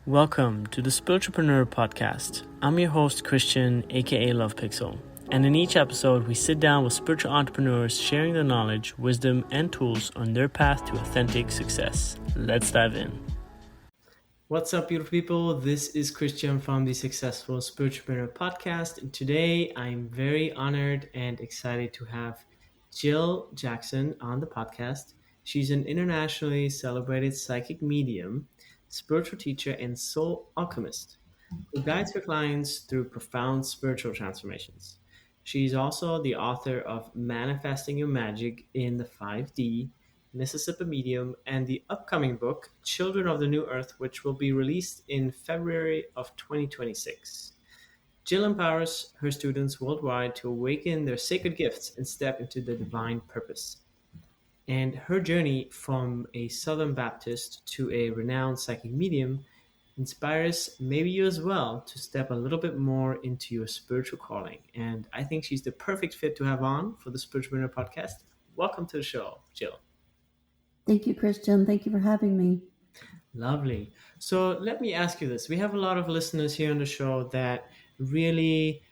Welcome to the Spiritualpreneur Podcast. I'm your host, Christian, aka Love Pixel. And in each episode, we sit down with spiritual entrepreneurs sharing their knowledge, wisdom, and tools on their path to authentic success. Let's dive in. What's up, beautiful people? This is Christian from the Successful Spiritualpreneur Podcast. And today, I'm very honored and excited to have Jill Jackson on the podcast. She's an internationally celebrated psychic medium, spiritual teacher, and soul alchemist who guides her clients through profound spiritual transformations. She's also the author of Manifesting Your Magic in the 5D, Mississippi Medium, and the upcoming book, Children of the New Earth, which will be released in February of 2026. Jill empowers her students worldwide to awaken their sacred gifts and step into their divine purpose. And her journey from a Southern Baptist to a renowned psychic medium inspires maybe you as well to step a little bit more into your spiritual calling. And I think she's the perfect fit to have on for the Spiritualpreneur Podcast. Welcome to the show, Jill. Thank you, Christian. Thank you for having me. Lovely. So let me ask you this. We have a lot of listeners here on the show that really,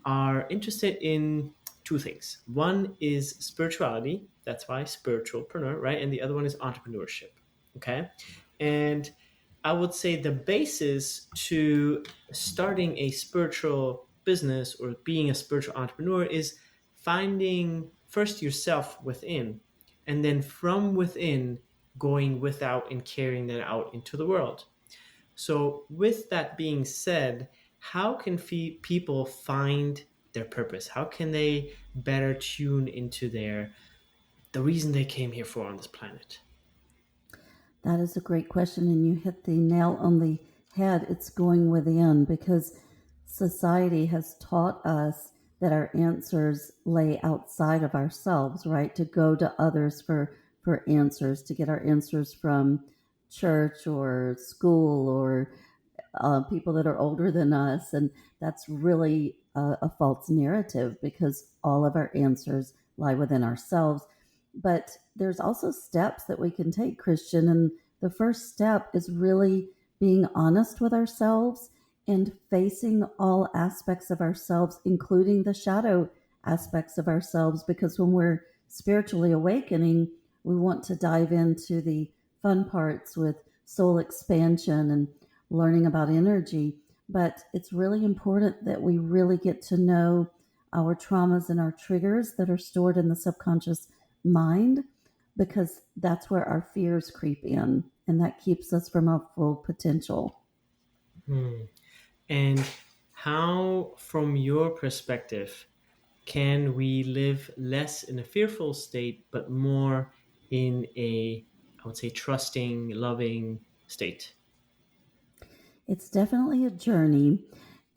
are interested in two things. One is spirituality. That's why spiritualpreneur, right? And the other one is entrepreneurship. Okay. And I would say the basis to starting a spiritual business or being a spiritual entrepreneur is finding first yourself within, and then from within going without and carrying that out into the world. So, with that being said, how can people find their purpose? How can they better tune into the reason they came here for on this planet? That is a great question, and you hit the nail on the head. It's going within, because society has taught us that our answers lay outside of ourselves, right? To go to others for answers, to get our answers from church or school or people that are older than us. And that's really a false narrative, because all of our answers lie within ourselves. But there's also steps that we can take, Christian. And the first step is really being honest with ourselves and facing all aspects of ourselves, including the shadow aspects of ourselves. Because when we're spiritually awakening, we want to dive into the fun parts with soul expansion and learning about energy. But it's really important that we really get to know our traumas and our triggers that are stored in the subconscious mind, because that's where our fears creep in, and that keeps us from our full potential. And how, from your perspective, can we live less in a fearful state, but more in I would say, trusting, loving state? It's definitely a journey,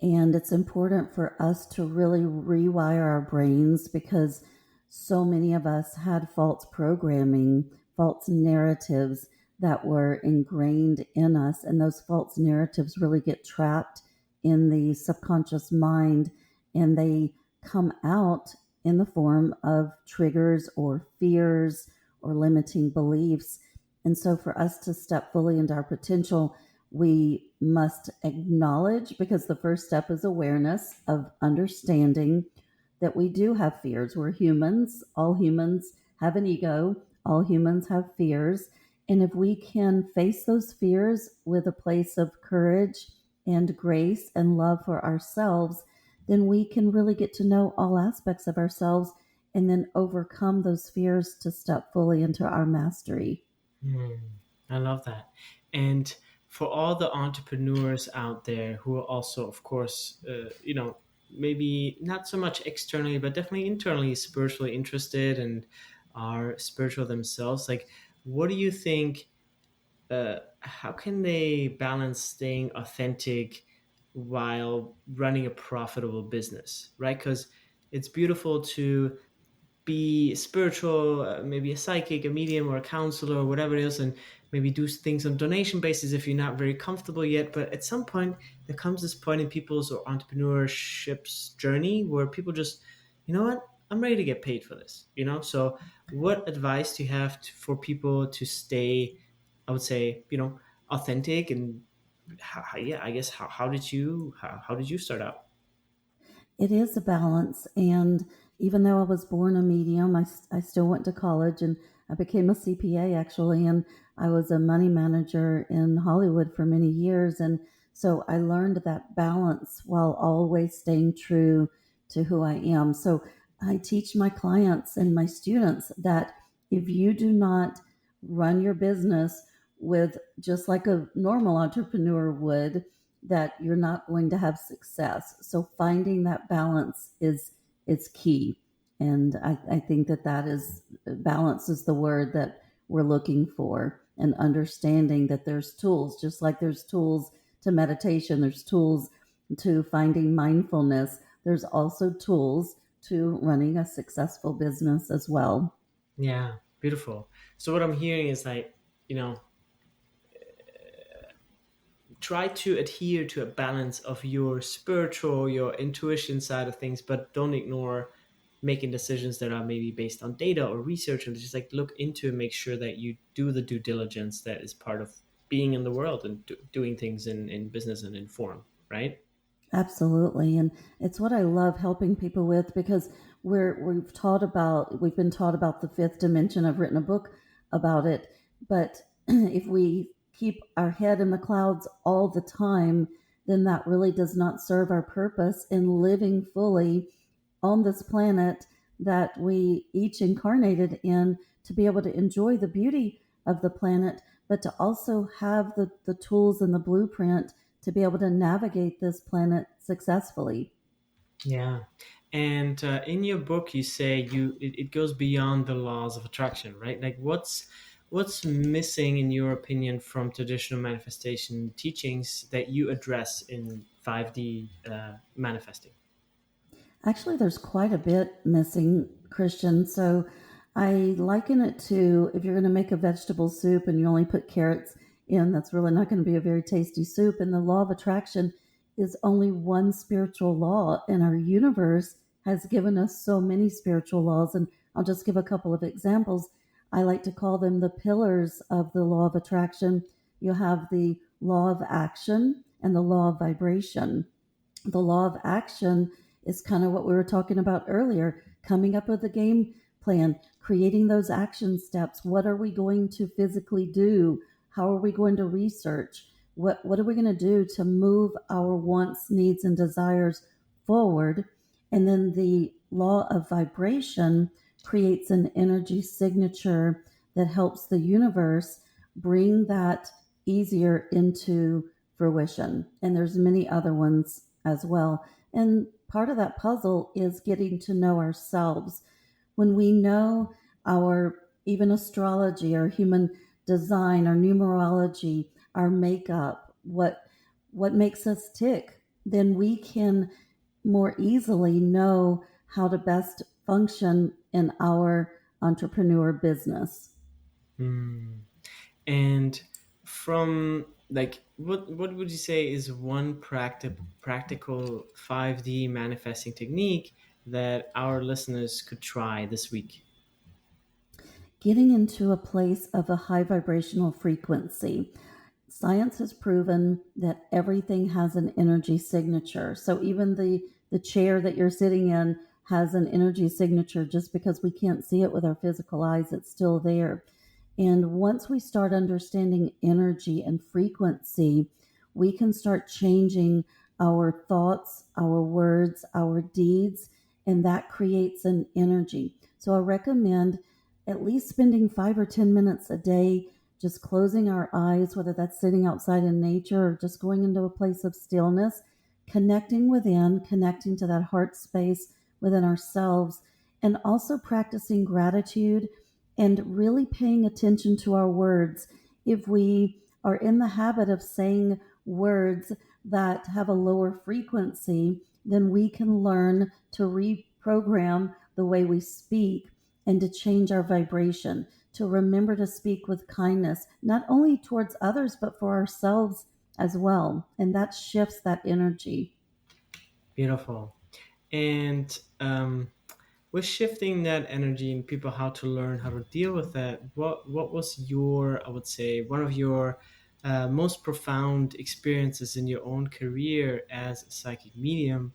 and it's important for us to really rewire our brains, because so many of us had false programming, false narratives that were ingrained in us, and those false narratives really get trapped in the subconscious mind, and they come out in the form of triggers or fears or limiting beliefs. And so for us to step fully into our potential, we must acknowledge, because the first step is awareness of understanding that we do have fears. We're humans. All humans have an ego. All humans have fears. And if we can face those fears with a place of courage and grace and love for ourselves, then we can really get to know all aspects of ourselves and then overcome those fears to step fully into our mastery. I love that. And for all the entrepreneurs out there who are also, of course, maybe not so much externally, but definitely internally spiritually interested and are spiritual themselves, like, what do you think? How can they balance staying authentic while running a profitable business, right? Because it's beautiful to be spiritual, maybe a psychic, a medium, or a counselor, or whatever it is, and maybe do things on donation basis if you're not very comfortable yet. But at some point, there comes this point in people's or entrepreneurship's journey where people just, you know what, I'm ready to get paid for this. So what advice do you have for people to stay, I would say, authentic and yeah, I guess how did you start out? It is a balance. And even though I was born a medium, I still went to college and I became a CPA actually. And I was a money manager in Hollywood for many years. And so I learned that balance while always staying true to who I am. So I teach my clients and my students that if you do not run your business with just like a normal entrepreneur would, that you're not going to have success. So finding that balance is key. And I think that is balance is the word that we're looking for, and understanding that there's tools, just like there's tools to meditation, there's tools to finding mindfulness, there's also tools to running a successful business as well. Yeah, beautiful. So what I'm hearing is like, try to adhere to a balance of your spiritual, your intuition side of things, but don't ignore making decisions that are maybe based on data or research, and just like look into and make sure that you do the due diligence that is part of being in the world and doing things in business and in form, right? Absolutely. And it's what I love helping people with, because we've been taught about the fifth dimension. I've written a book about it. But if we keep our head in the clouds all the time, then that really does not serve our purpose in living fully on this planet that we each incarnated in, to be able to enjoy the beauty of the planet, but to also have the tools and the blueprint to be able to navigate this planet successfully. Yeah. And in your book, you say it goes beyond the laws of attraction, right? Like what's missing in your opinion from traditional manifestation teachings that you address in 5D manifesting? Actually, there's quite a bit missing, Christian. So I liken it to, if you're going to make a vegetable soup and you only put carrots in, that's really not going to be a very tasty soup. And the law of attraction is only one spiritual law, and our universe has given us so many spiritual laws. And I'll just give a couple of examples. I like to call them the pillars of the law of attraction. You have the law of action and the law of vibration. The law of action is kind of what we were talking about earlier, coming up with a game plan, creating those action steps. What are we going to physically do? How are we going to research? What are we going to do to move our wants, needs, and desires forward? And then the law of vibration creates an energy signature that helps the universe bring that easier into fruition. And there's many other ones as well. And part of that puzzle is getting to know ourselves. When we know our even astrology, our human design, our numerology, our makeup, what makes us tick, then we can more easily know how to best function in our entrepreneur business. Hmm. And from like what would you say is one practical 5D manifesting technique that our listeners could try this week? Getting into a place of a high vibrational frequency. Science has proven that everything has an energy signature. So even the chair that you're sitting in has an energy signature. Just because we can't see it with our physical eyes, it's still there. And once we start understanding energy and frequency, we can start changing our thoughts, our words, our deeds, and that creates an energy. So I recommend at least spending 5 or 10 minutes a day just closing our eyes, whether that's sitting outside in nature or just going into a place of stillness, connecting within, connecting to that heart space within ourselves, and also practicing gratitude and really paying attention to our words. If we are in the habit of saying words that have a lower frequency, then we can learn to reprogram the way we speak and to change our vibration, to remember to speak with kindness, not only towards others, but for ourselves as well. And that shifts that energy. Beautiful. And with shifting that energy and people how to learn how to deal with that, what was your, I would say, one of your most profound experiences in your own career as a psychic medium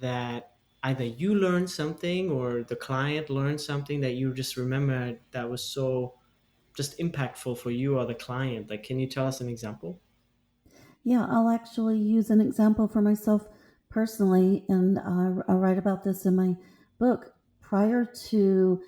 that either you learned something or the client learned something that you just remember that was so just impactful for you or the client? Like, can you tell us an example? Yeah, I'll actually use an example for myself personally, and I write about this in my book. Prior to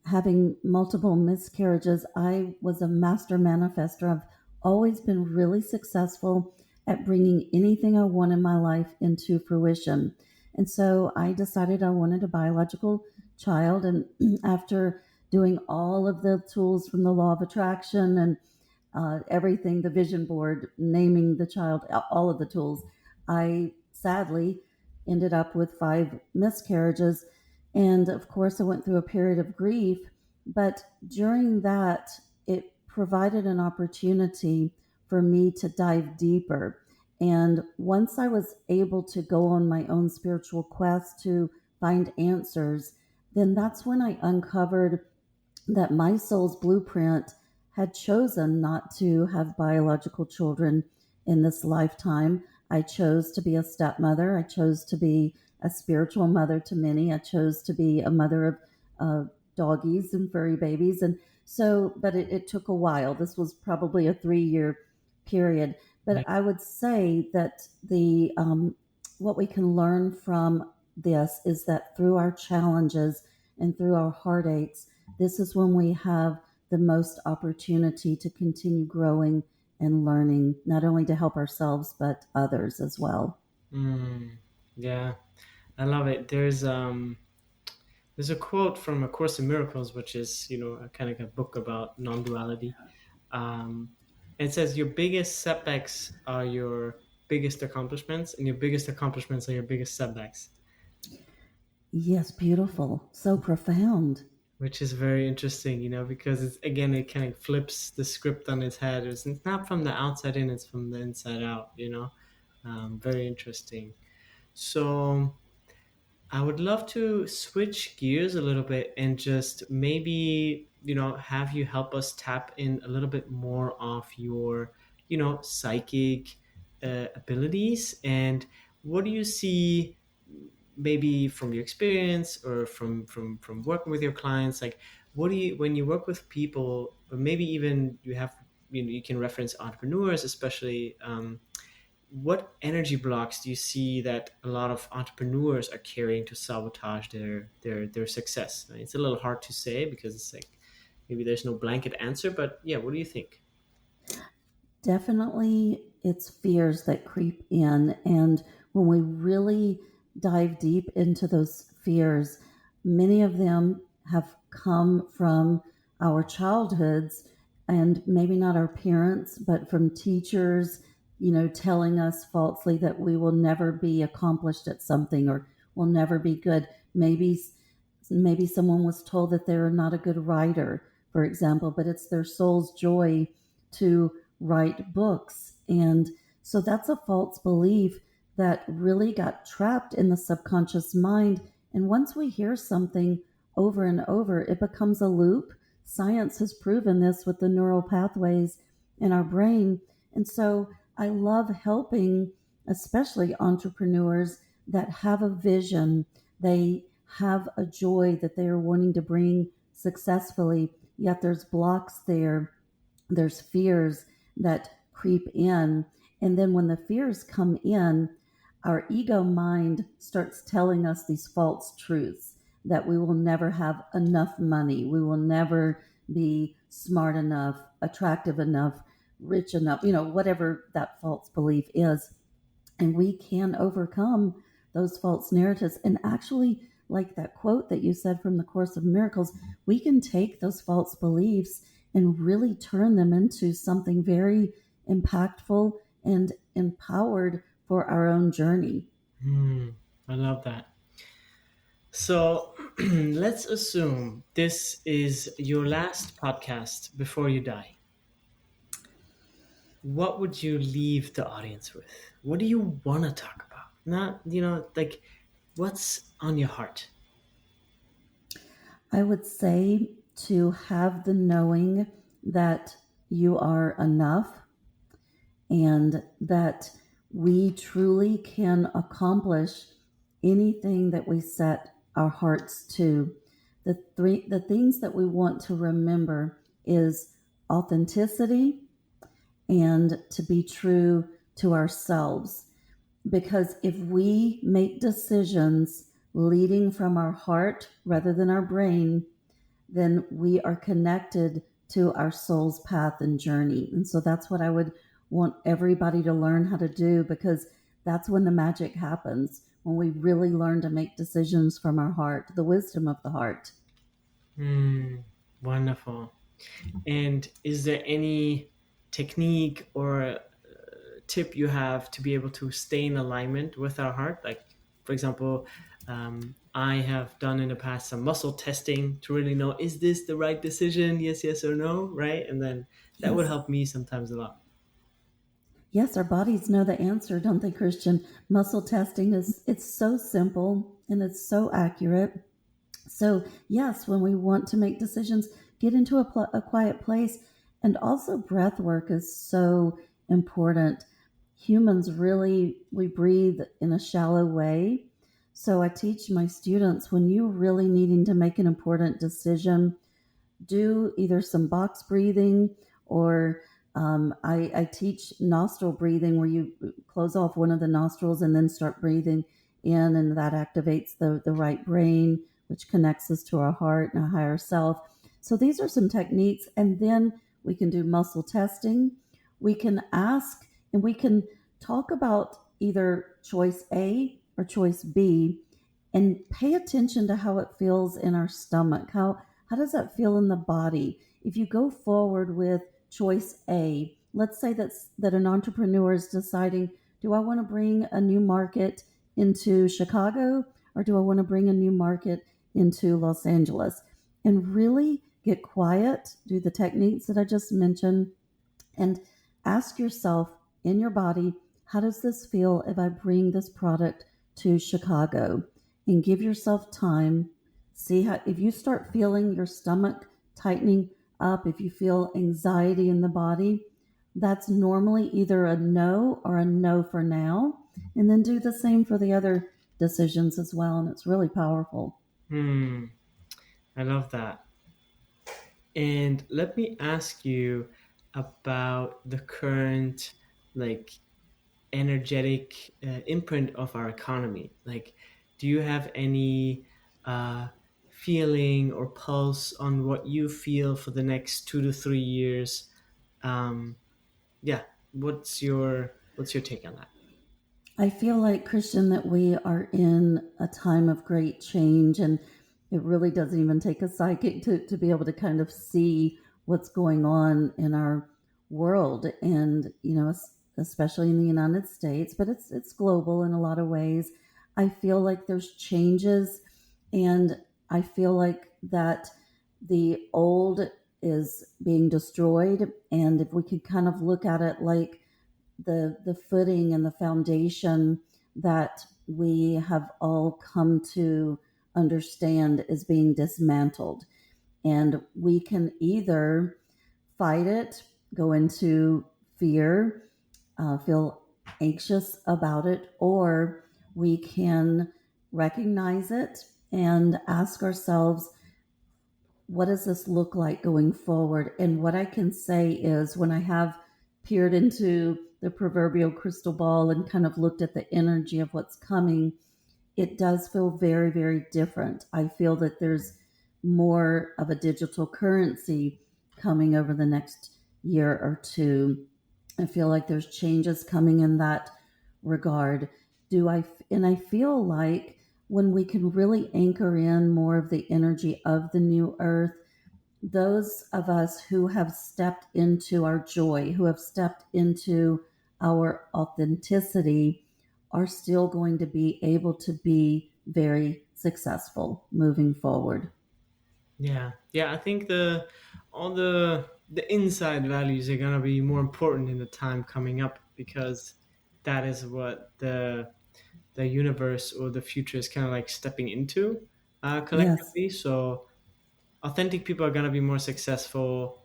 having multiple miscarriages, I was a master manifester. I've always been really successful at bringing anything I want in my life into fruition. And so I decided I wanted a biological child. And after doing all of the tools from the law of attraction and everything, the vision board, naming the child, all of the tools. I sadly ended up with 5 miscarriages. And of course, I went through a period of grief. But during that, it provided an opportunity for me to dive deeper. And once I was able to go on my own spiritual quest to find answers, then that's when I uncovered that my soul's blueprint had chosen not to have biological children in this lifetime. I chose to be a stepmother. I chose to be a spiritual mother to many. I chose to be a mother of doggies and furry babies. And so, but it took a while. This was probably a 3 year period. Yeah. But I would say that the what we can learn from this is that through our challenges and through our heartaches, this is when we have the most opportunity to continue growing and learning, not only to help ourselves, but others as well. Mm, yeah, I love it. There's a quote from A Course in Miracles, which is, a kind of a book about non-duality. Um, it says your biggest setbacks are your biggest accomplishments, and your biggest accomplishments are your biggest setbacks, Yes, beautiful. So profound. which is very interesting, because it's again it kind of flips the script on its head. It's not from the outside in; it's from the inside out. Very interesting. So I would love to switch gears a little bit and just maybe, have you help us tap in a little bit more of your, psychic abilities. And what do you see maybe from your experience or from working with your clients? Like, what do you, when you work with people, or maybe even you have, you can reference entrepreneurs, especially, what energy blocks do you see that a lot of entrepreneurs are carrying to sabotage their success? It's a little hard to say because it's like maybe there's no blanket answer, but yeah, what do you think? Definitely, it's fears that creep in. And when we really dive deep into those fears, many of them have come from our childhoods and maybe not our parents, but from teachers, telling us falsely that we will never be accomplished at something or will never be good. Maybe someone was told that they're not a good writer, for example, but it's their soul's joy to write books. And so that's a false belief that really got trapped in the subconscious mind. And once we hear something over and over, it becomes a loop. Science has proven this with the neural pathways in our brain. And so I love helping, especially entrepreneurs that have a vision. They have a joy that they are wanting to bring successfully, yet there's blocks there, there's fears that creep in. And then when the fears come in, our ego mind starts telling us these false truths that we will never have enough money, we will never be smart enough, attractive enough, rich enough, whatever that false belief is. And we can overcome those false narratives. And actually, like that quote that you said from the Course of Miracles, we can take those false beliefs and really turn them into something very impactful and empowered for our own journey. Hmm, I love that. So let's assume this is your last podcast before you die. What would you leave the audience with? What do you want to talk about? Not, like what's on your heart? I would say to have the knowing that you are enough, and that we truly can accomplish anything that we set our hearts to. The things that we want to remember is authenticity and to be true to ourselves. Because if we make decisions leading from our heart rather than our brain, then we are connected to our soul's path and journey. And so that's what I would want everybody to learn how to do, because that's when the magic happens, when we really learn to make decisions from our heart, the wisdom of the heart. Wonderful. And is there any technique or tip you have to be able to stay in alignment with our heart? Like, for example, I have done in the past some muscle testing to really know, is this the right decision? Yes, yes, or no, right? And then that would Yes. help me sometimes a lot. Yes, our bodies know the answer, don't they, Christian? Muscle testing is it's so simple and it's so accurate. So, yes, when we want to make decisions, get into a quiet place. And also, breath work is so important. Humans really, we breathe in a shallow way. So, I teach my students when you're really needing to make an important decision, do either some box breathing or I teach nostril breathing where you close off one of the nostrils and then start breathing in, and that activates the right brain, which connects us to our heart and our higher self. So these are some techniques. And then we can do muscle testing. We can ask and we can talk about either choice A or choice B and pay attention to how it feels in our stomach. How does that feel in the body? If you go forward with choice A, let's say that an entrepreneur is deciding, do I want to bring a new market into Chicago or do I want to bring a new market into Los Angeles? And really get quiet, do the techniques that I just mentioned, and ask yourself in your body, how does this feel if I bring this product to Chicago? And give yourself time. See how, if you start feeling your stomach tightening up, if you feel anxiety in the body, that's normally either a no or a no for now. And then do the same for the other decisions as well. And it's really powerful. Hmm, I love that. And let me ask you about the current, like, energetic imprint of our economy. Like, do you have any uh, feeling or pulse on what you feel for the next 2 to 3 years? Um, yeah, what's your take on that? I feel like, Christian, that we are in a time of great change, and it really doesn't even take a psychic to be able to kind of see what's going on in our world. And, especially in the United States, but it's global in a lot of ways. I feel like there's changes, and I feel like that the old is being destroyed. And if we could kind of look at it like the footing and the foundation that we have all come to understand is being dismantled. And we can either fight it, go into fear, feel anxious about it, or we can recognize it and ask ourselves, what does this look like going forward? And what I can say is, when I have peered into the proverbial crystal ball and kind of looked at the energy of what's coming, it does feel very, very different. I feel that there's more of a digital currency coming over the next year or two. I feel like there's changes coming in that regard. And I feel like when we can really anchor in more of the energy of the new earth, those of us who have stepped into our joy, who have stepped into our authenticity, are still going to be able to be very successful moving forward. Yeah, yeah. I think the inside values are gonna be more important in the time coming up, because that is what the universe or the future is kind of like stepping into Yes. collectively. So authentic people are gonna be more successful.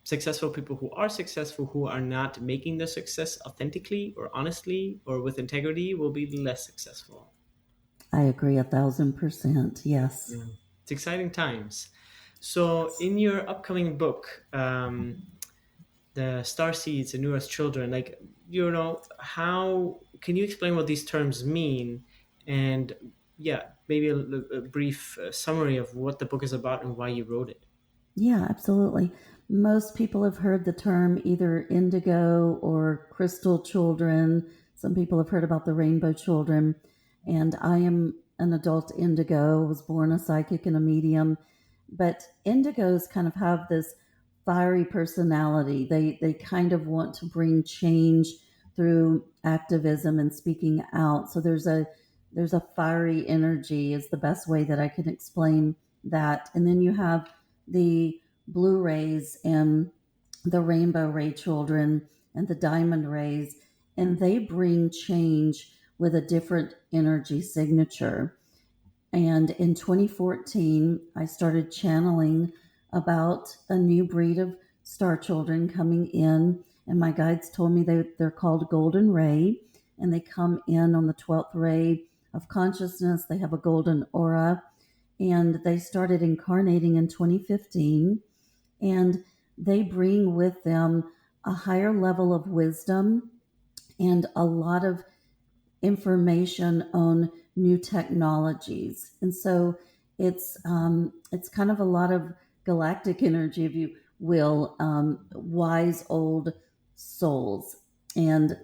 successful people who are successful, who are not making the success authentically or honestly or with integrity, will be less successful. I agree 1,000%. Yes. Yeah. It's exciting times. So, in your upcoming book, the Starseeds and New Earth Children, like, how can you explain what these terms mean? And yeah, maybe a brief summary of what the book is about and why you wrote it. Yeah, absolutely. Most people have heard the term either indigo or crystal children. Some people have heard about the rainbow children. And I am an adult indigo, was born a psychic and a medium. But indigos kind of have this fiery personality. They kind of want to bring change through activism and speaking out. So there's a fiery energy is the best way that I can explain that. And then you have the blue rays and the rainbow ray children and the diamond rays, and they bring change with a different energy signature. And in 2014, I started channeling about a new breed of star children coming in. And my guides told me they're called Golden Ray, and they come in on the 12th ray of consciousness. They have a golden aura, and they started incarnating in 2015. And they bring with them a higher level of wisdom and a lot of information on new technologies. And so it's kind of a lot of galactic energy, if you will, wise old souls. And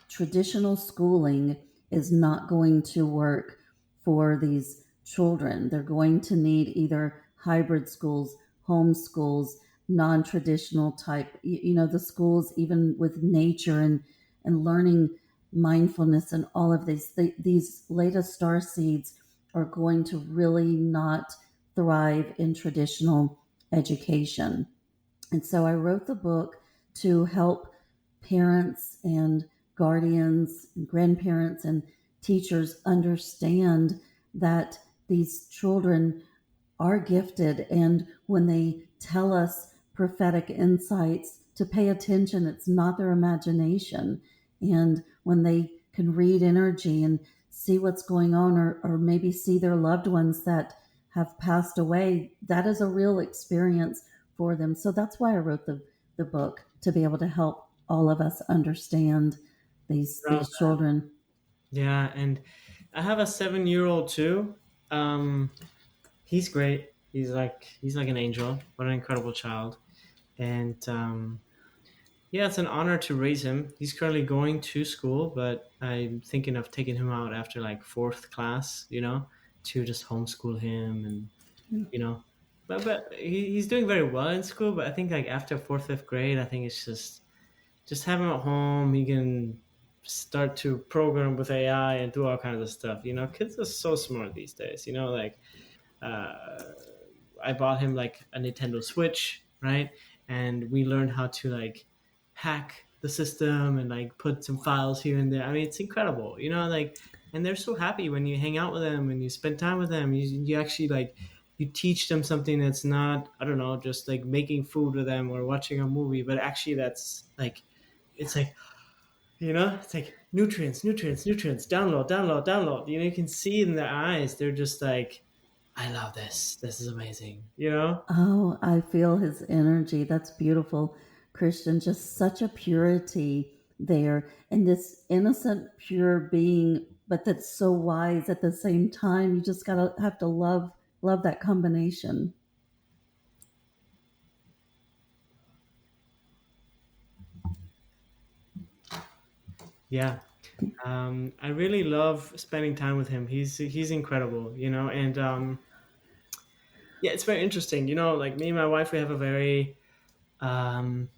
traditional schooling is not going to work for these children. They're going to need either hybrid schools, home schools, non-traditional type, the schools even with nature and learning mindfulness and all of these latest star seeds are going to really not thrive in traditional education. And so I wrote the book to help parents and guardians and grandparents and teachers understand that these children are gifted. And when they tell us prophetic insights, to pay attention, it's not their imagination. And when they can read energy and see what's going on, or maybe see their loved ones that have passed away, that is a real experience for them. So that's why I wrote the book, to be able to help all of us understand these children. Yeah, and I have a 7-year-old too. He's great. He's like an angel. What an incredible child. And yeah, it's an honor to raise him. He's currently going to school, but I'm thinking of taking him out after like fourth class, to just homeschool him and you know. But he's doing very well in school. But I think like after fourth, fifth grade, I think it's just have him at home. He can start to program with AI and do all kinds of stuff. Kids are so smart these days. Like uh, I bought him like a Nintendo Switch, right? And we learned how to like hack the system and like put some files here and there. I mean, it's incredible, like, and they're so happy when you hang out with them and you spend time with them. You actually like you teach them something that's not, I don't know, just like making food with them or watching a movie, but actually that's like it's like it's like nutrients, nutrients, nutrients, download, download, download. You can see in their eyes, they're just like, I love this. This is amazing. Oh, I feel his energy. That's beautiful, Christian. Just such a purity there, and this innocent, pure being, but that's so wise at the same time. You just gotta have to love that combination. Yeah. I really love spending time with him. He's incredible, and yeah, it's very interesting. Like me and my wife, we have a very um,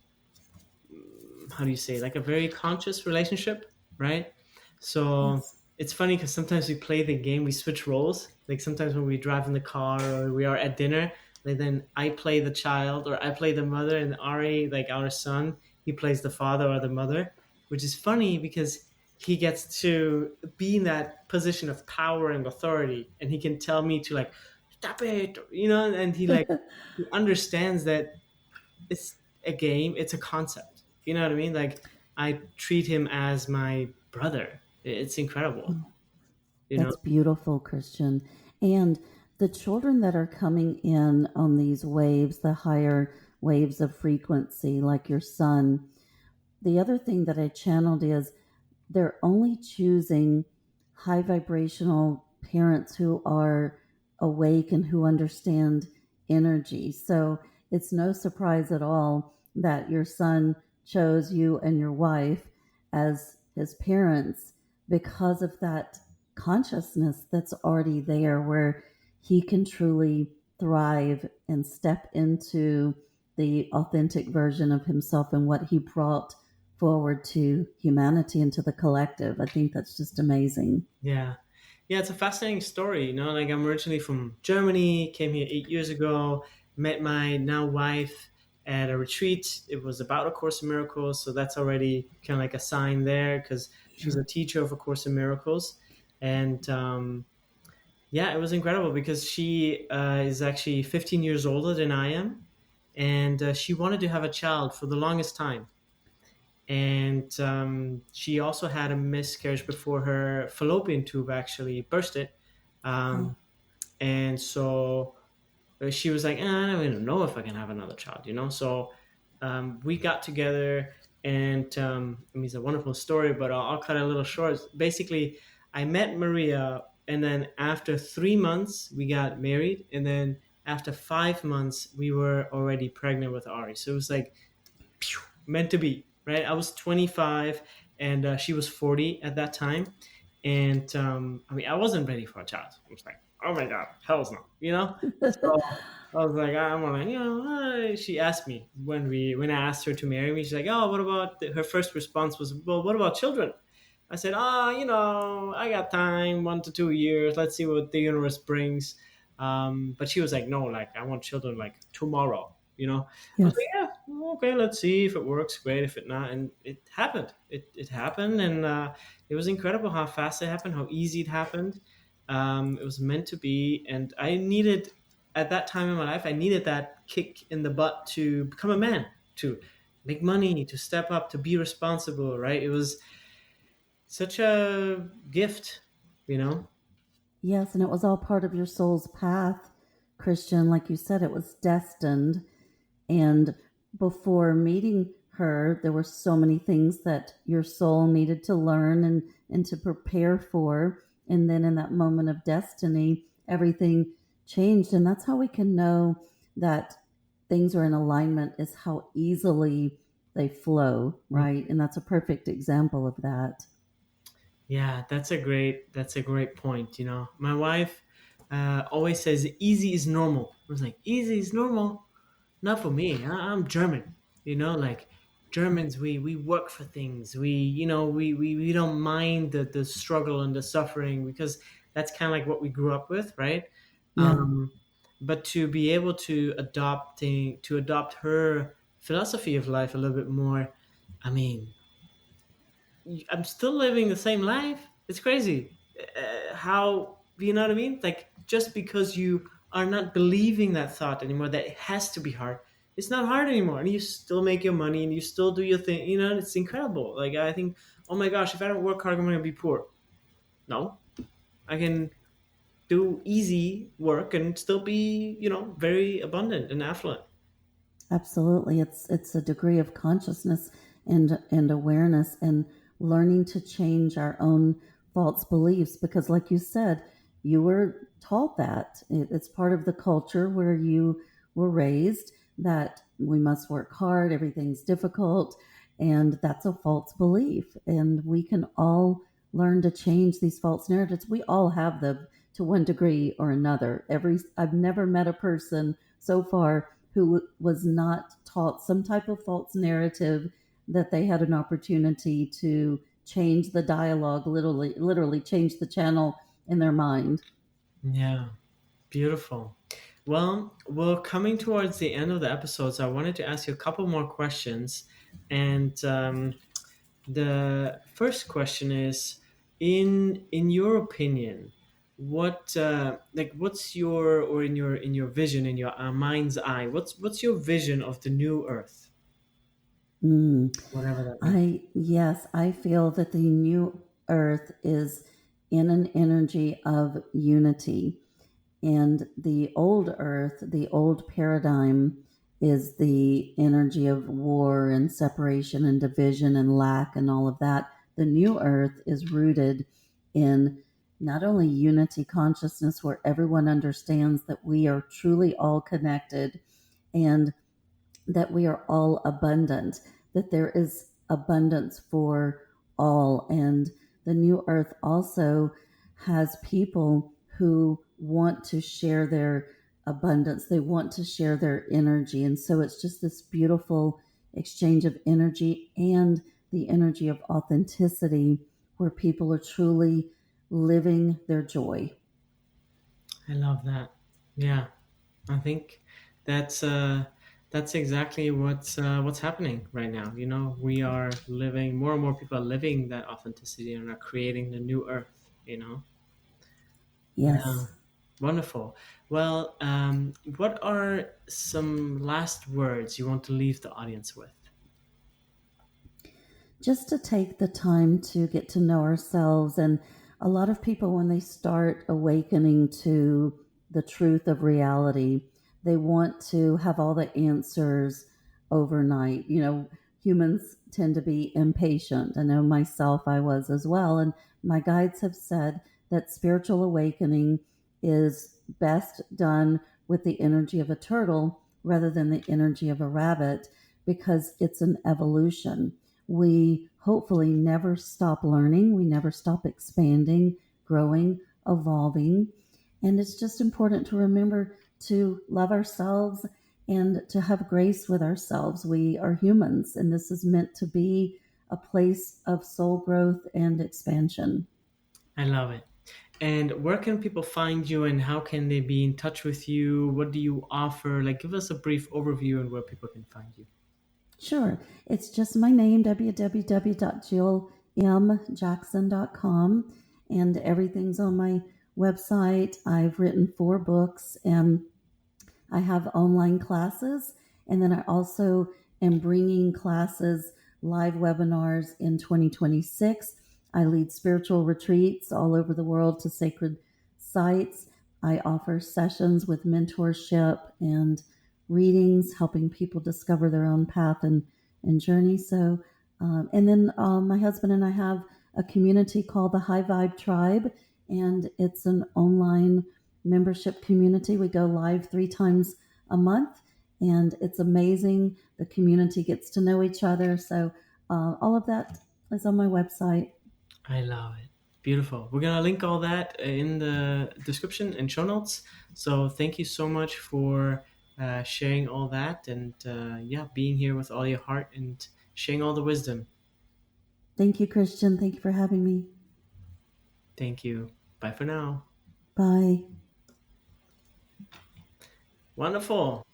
how do you say, like a very conscious relationship, right? So Yes. it's funny because sometimes we play the game, we switch roles. Like sometimes when we drive in the car or we are at dinner, like then I play the child or I play the mother, and Ari, like our son, he plays the father or the mother, which is funny because he gets to be in that position of power and authority, and he can tell me to stop it, and he like he understands that it's a game, it's a concept. You know what I mean? Like, I treat him as my brother. It's incredible, you know? That's beautiful, Christian. And the children that are coming in on these waves, the higher waves of frequency, like your son, the other thing that I channeled is they're only choosing high vibrational parents who are awake and who understand energy. So it's no surprise at all that your son chose you and your wife as his parents because of that consciousness that's already there where he can truly thrive and step into the authentic version of himself and what he brought forward to humanity and to the collective. I think that's just amazing. Yeah. Yeah, it's a fascinating story. Like, I'm originally from Germany, came here 8 years ago, met my now wife at a retreat. It was about A Course in Miracles. So that's already kind of like a sign there because she's a Sure. teacher of A Course in Miracles. And yeah, it was incredible because she is actually 15 years older than I am. And she wanted to have a child for the longest time. And she also had a miscarriage before her fallopian tube actually bursted. Oh, Um, and so she was like, I don't even know if I can have another child. So we got together, and I mean, it's a wonderful story, but I'll cut it a little short. Basically, I met Maria, and then after 3 months, we got married, and then after 5 months, we were already pregnant with Ari. So it was like, phew, meant to be, right? I was 25 and she was 40 at that time. And I mean, I wasn't ready for a child. I was like, oh my God, hell's no. So I was like, I'm like, she asked me when I asked her to marry me, she's like, oh, what about, her first response was, well, what about children? I said, I got time, 1 to 2 years. Let's see what the universe brings. But she was like, no, like, I want children like tomorrow. I was like, yes. yeah, okay, let's see if it works. Great, if it not, and it happened. It happened, and it was incredible how fast it happened, how easy it happened. It was meant to be, and I needed at that time in my life, I needed that kick in the butt to become a man, to make money, to step up, to be responsible. Right? It was such a gift. Yes, and it was all part of your soul's path, Christian. Like you said, it was destined. And before meeting her, there were so many things that your soul needed to learn and to prepare for. And then in that moment of destiny, everything changed. And that's how we can know that things are in alignment, is how easily they flow, right? And that's a perfect example of that. Yeah, that's a great point. My wife always says easy is normal. I was like, easy is normal? Not for me. I'm German. Like, Germans, we work for things. We don't mind the struggle and the suffering because that's kind of like what we grew up with, right? Yeah, But to be able to adopt her philosophy of life a little bit more, I mean, I'm still living the same life. It's crazy. How, you know what I mean? Like, just because you are not believing that thought anymore, that it has to be hard, it's not hard anymore. And you still make your money and you still do your thing. It's incredible. Like, I think, oh my gosh, if I don't work hard, I'm going to be poor. No, I can do easy work and still be, very abundant and affluent. absolutely. It's a degree of consciousness and awareness and learning to change our own false beliefs because like you said, you were taught that. It's part of the culture where you were raised that we must work hard, everything's difficult, and that's a false belief. And we can all learn to change these false narratives. We all have them to one degree or another. I've never met a person so far who was not taught some type of false narrative that they had an opportunity to change the dialogue, literally change the channel in their mind. Yeah. Beautiful. Well, we're coming towards the end of the episode, so I wanted to ask you a couple more questions. And the first question is, in your opinion, what's your, or in your vision, in your mind's eye, what's your vision of the new Earth? Mm. whatever that means. I feel that the new earth is in an energy of unity. And the old earth, the old paradigm, is the energy of war and separation and division and lack and all of that. The new earth is rooted in not only unity consciousness, where everyone understands that we are truly all connected and that we are all abundant, that there is abundance for all. And the new earth also has people who want to share their abundance, they want to share their energy. And so it's just this beautiful exchange of energy and the energy of authenticity where people are truly living their joy. I love that. Yeah, I think that's that's exactly what's happening right now. You know, we are living, more and more people are living that authenticity and are creating the new earth. You know, yeah, Yes. wonderful. Well, what are some last words you want to leave the audience with? Just to take the time to get to know ourselves. And a lot of people, when they start awakening to the truth of reality, they want to have all the answers overnight. You know, humans tend to be impatient. I know myself, I was as well. And my guides have said that spiritual awakening is best done with the energy of a turtle rather than the energy of a rabbit because it's an evolution. We hopefully never stop learning, we never stop expanding, growing, evolving. And it's just important to remember to love ourselves and to have grace with ourselves. We are humans, and this is meant to be a place of soul growth and expansion. I love it. And where can people find you, and how can they be in touch with you? What do you offer? Like, give us a brief overview and where people can find you. Sure. It's just my name, www.jilljamjackson.com, and everything's on my website. I've written 4 books, and I have online classes, and then I also am bringing classes, live webinars in 2026. I lead spiritual retreats all over the world to sacred sites. I offer sessions with mentorship and readings, helping people discover their own path and journey. So, and then my husband and I have a community called the High Vibe Tribe, and it's an online membership community. We go live 3 times a month, and it's amazing. The community gets to know each other. So, all of that is on my website. I love it. Beautiful. We're gonna link all that in the description and show notes. So thank you so much for sharing all that, and yeah, being here with all your heart and sharing all the wisdom. Thank you, Christian. Thank you for having me. Thank you. Bye for now. Bye. Wonderful.